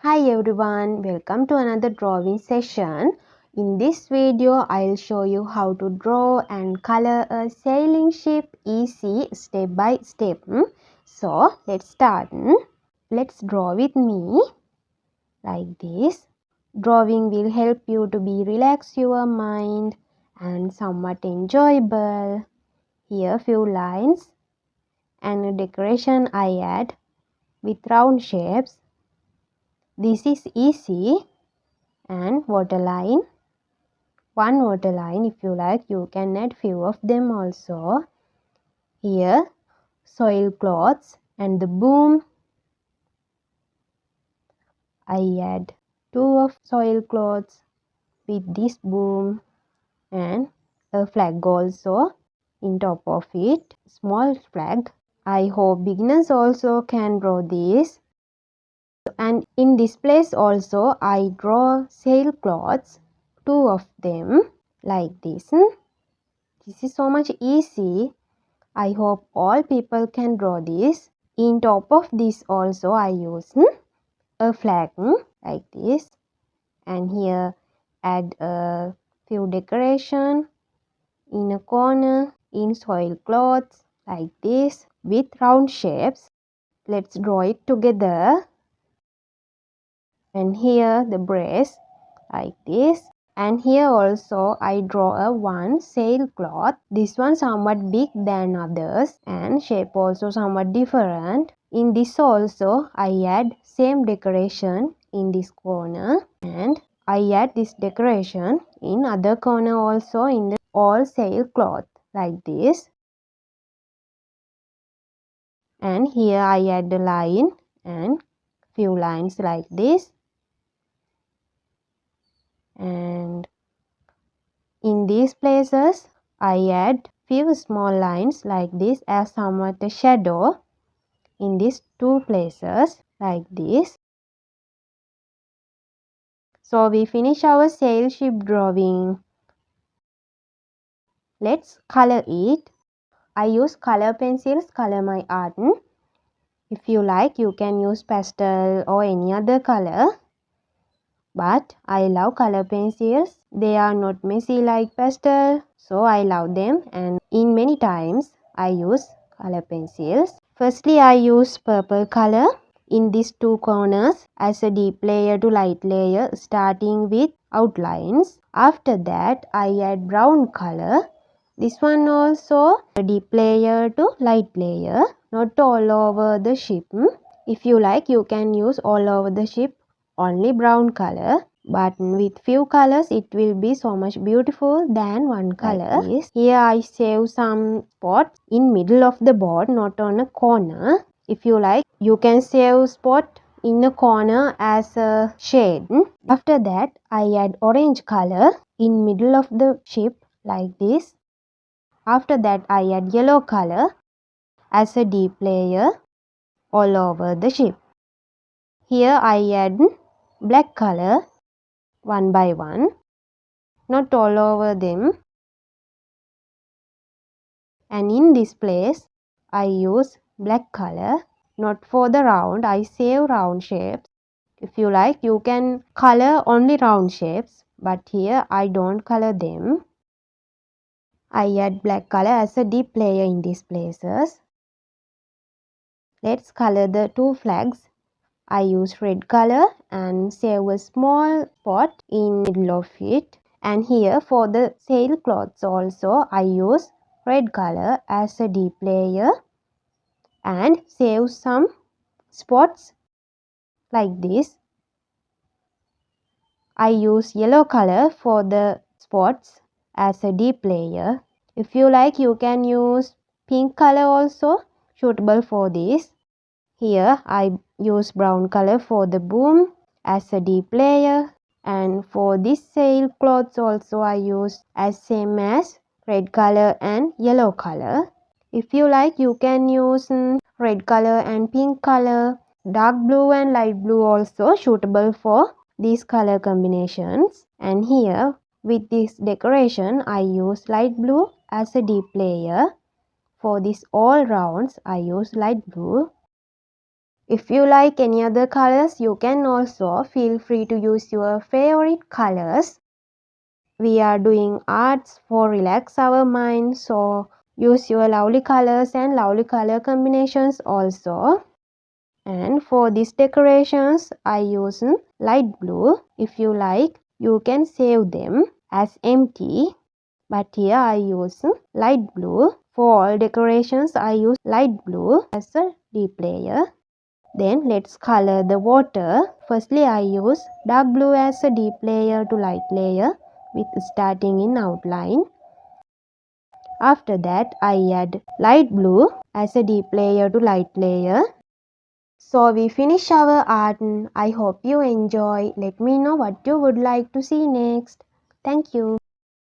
Hi everyone, welcome to another drawing session. In this video, I'll show you how to draw and color a sailing ship easy step by step. So, let's start. Let's draw with me like this. Drawing will help you to relax your mind and somewhat enjoyable. Here few lines and a decoration I add with round shapes. This is easy. And waterline, one waterline. If you like, you can add few of them also. Here soil cloths and the boom, I add two of soil cloths with this boom and a flag also in top of it, small flag. I hope beginners also can draw this. And in this place also I draw sail cloths, two of them like this. This is so much easy. I hope all people can draw this. In top of this also I use a flag like this. And here add a few decoration in a corner in soil cloths like this with round shapes. Let's draw it together. And here the brace like this. And here also I draw a one sail cloth. This one somewhat big than others and shape also somewhat different. In this also I add same decoration in this corner and I add this decoration in other corner also in the all sail cloth like this. And here I add the line and few lines like this. And in these places, I add few small lines like this as somewhat a shadow in these two places like this. So we finish our sail ship drawing. Let's color it. I use color pencils, color my art. If you like, you can use pastel or any other color. But I love color pencils. They are not messy like pastel, so I love them, and in many times I use color pencils. Firstly, I use purple color in these two corners as a deep layer to light layer, starting with outlines. After that, I add brown color. This one also a deep layer to light layer, not all over the ship. If you like, you can use all over the ship only brown color, but with few colors it will be so much beautiful than one color. Like here I save some spots in middle of the board, not on a corner. If you like, you can save spot in a corner as a shade. After that I add orange color in middle of the ship like this. After that I add yellow color as a deep layer all over the ship. Here I add black color one by one, not all over them. And in this place I use black color, not for the round. I save round shapes. If you like, you can color only round shapes, but here I don't color them. I add black color as a deep layer in these places. Let's color the two flags. I use red color and save a small spot in middle of it. And here for the sail cloths also I use red color as a deep layer and save some spots like this. I use yellow color for the spots as a deep layer. If you like, you can use pink color also, suitable for this. Here I use brown color for the boom as a deep layer, and for this sail cloths also I use as same as red color and yellow color. If you like, you can use red color and pink color, dark blue and light blue also suitable for these color combinations. And here with this decoration I use light blue as a deep layer. For this all rounds I use light blue. If you like any other colors, you can also feel free to use your favorite colors. We are doing arts for relax our mind, so use your lovely colors and lovely color combinations also. And for these decorations, I use light blue. If you like, you can save them as empty. But here I use light blue. For all decorations, I use light blue as a deep layer. Then let's color the water. Firstly, I use dark blue as a deep layer to light layer with starting in outline. After that, I add light blue as a deep layer to light layer. So we finish our art. I hope you enjoy. Let me know what you would like to see next. Thank you.